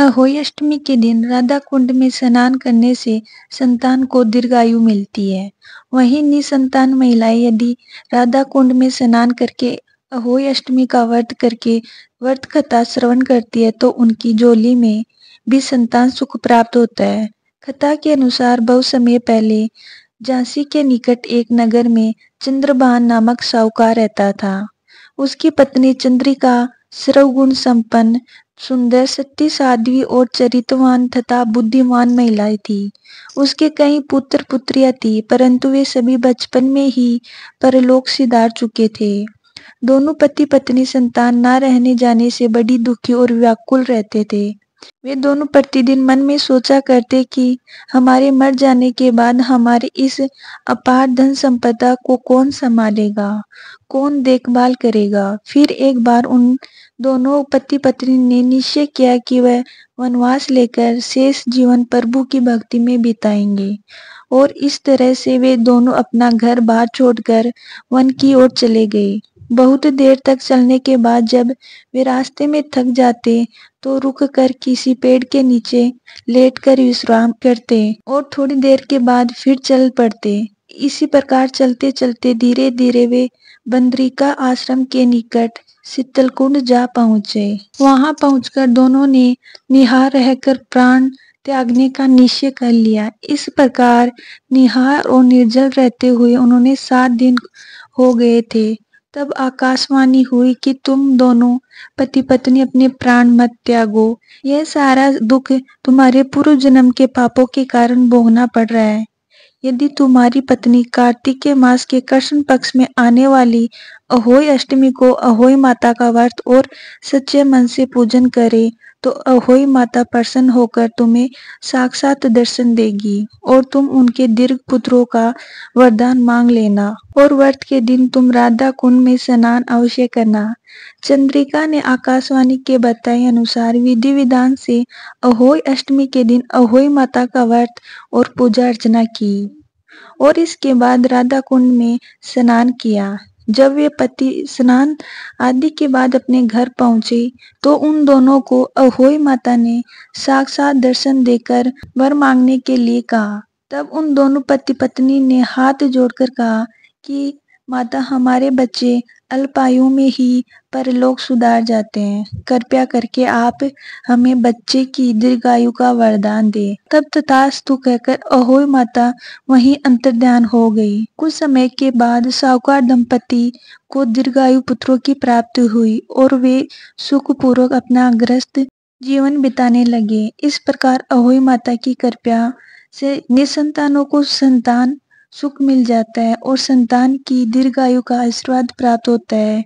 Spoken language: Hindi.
अहोई अष्टमी के दिन राधा कुंड में स्नान करने से संतान को दीर्घायु मिलती है। वहीं निसंतान महिलाएं यदि राधा कुंड में स्नान करके अहोई अष्टमी का व्रत करके व्रत कथा श्रवण करती है तो उनकी झोली में भी संतान सुख प्राप्त होता है। कथा के अनुसार बहुत समय पहले झांसी के निकट एक नगर में चंद्रभान नामक साहूकार रहता था। उसकी पत्नी चंद्रिका सर्वगुण संपन्न, सुंदर, सती, साध्वी और चरित्रवान तथा बुद्धिमान महिलाएं थी। उसके कई पुत्र पुत्रियां थी, परंतु वे सभी बचपन में ही परलोक सिधार चुके थे। दोनों पति पत्नी संतान न रहने जाने से बड़ी दुखी और व्याकुल रहते थे। वे दोनों प्रतिदिन मन में सोचा करते कि हमारे मर जाने के बाद हमारे इस अपार धन संपदा को कौन संभालेगा, कौन देखभाल करेगा। फिर एक बार उन दोनों पति पत्नी ने निश्चय किया कि वह वनवास लेकर शेष जीवन प्रभु की भक्ति में बिताएंगे और इस तरह से वे दोनों अपना घर बार छोड़कर वन की ओर चले गए। बहुत देर तक चलने के बाद जब वे रास्ते में थक जाते तो रुक कर किसी पेड़ के नीचे लेटकर विश्राम करते और थोड़ी देर के बाद फिर चल पड़ते। इसी प्रकार चलते चलते धीरे धीरे वे बद्रिका आश्रम के निकट शीतलकुंड जा पहुंचे। वहां पहुंचकर दोनों ने निहार रहकर प्राण त्यागने का निश्चय कर लिया। इस प्रकार निहार और निर्जल रहते हुए उन्होंने 7 दिन हो गए थे। तब आकाशवाणी हुई कि तुम दोनों पति पत्नी अपने प्राण मत त्यागो। यह सारा दुख तुम्हारे पूर्व जन्म के पापों के कारण भोगना पड़ रहा है। यदि तुम्हारी पत्नी कार्तिक के मास के कृष्ण पक्ष में आने वाली अहोई अष्टमी को अहोई माता का व्रत और सच्चे मन से पूजन करे तो अहोई माता प्रसन्न होकर तुम्हें साक्षात दर्शन देगी और तुम उनके दीर्घ पुत्रों का वरदान मांग लेना और व्रत के दिन तुम राधा कुंड में स्नान अवश्य करना। चंद्रिका ने आकाशवाणी के बताए अनुसार विधि विधान से अहोई अष्टमी के दिन अहोई माता का व्रत और पूजा अर्चना की और इसके बाद राधा कुंड में स्नान किया। जब वे पति स्नान आदि के बाद अपने घर पहुंचे तो उन दोनों को अहोई माता ने साक्षात दर्शन देकर वर मांगने के लिए कहा। तब उन दोनों पति पत्नी ने हाथ जोड़कर कहा कि माता, हमारे बच्चे अल्पायु में ही परलोक सुधार जाते हैं, कृपया करके आप हमें बच्चे की दीर्घायु का वरदान दे। तब तथास्तु कहकर अहोई माता वहीं अंतर्ध्यान हो गई। कुछ समय के बाद साहूकार दंपति को दीर्घायु पुत्रों की प्राप्ति हुई और वे सुखपूर्वक अपना गृहस्थ जीवन बिताने लगे। इस प्रकार अहोई माता की कृपा से निसंतानों को संतान सुख मिल जाता है और संतान की दीर्घायु का आशीर्वाद प्राप्त होता है।